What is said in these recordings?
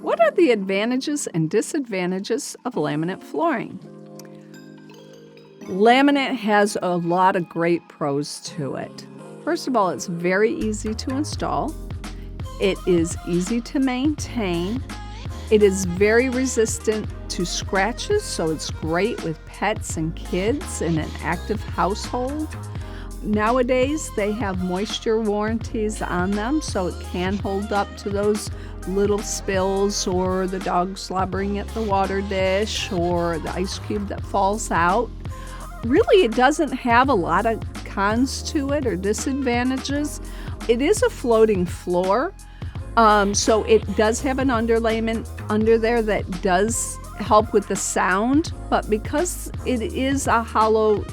What are the advantages and disadvantages of laminate flooring? Laminate has a lot of great pros to it. First of all, it's very easy to install. It is easy to maintain. It is very resistant to scratches, so it's great with pets and kids in an active household. Nowadays, they have moisture warranties on them, so it can hold up to those little spills or the dog slobbering at the water dish or the ice cube that falls out. Really, it doesn't have a lot of cons to it or disadvantages. It is a floating floor, so it does have an underlayment under there that does help with the sound, but because it is a hollow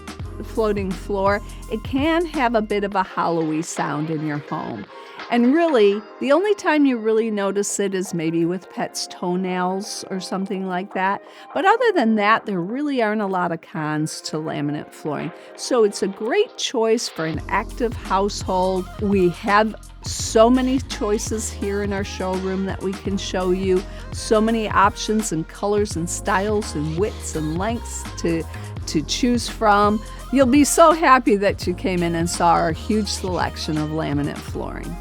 floating floor, it can have a bit of a hollowy sound in your home. And really, the only time you really notice it is maybe with pets' toenails or something like that. But other than that, there really aren't a lot of cons to laminate flooring. So it's a great choice for an active household. We have so many choices here in our showroom that we can show you. So many options and colors and styles and widths and lengths to choose from. You'll be so happy that you came in and saw our huge selection of laminate flooring.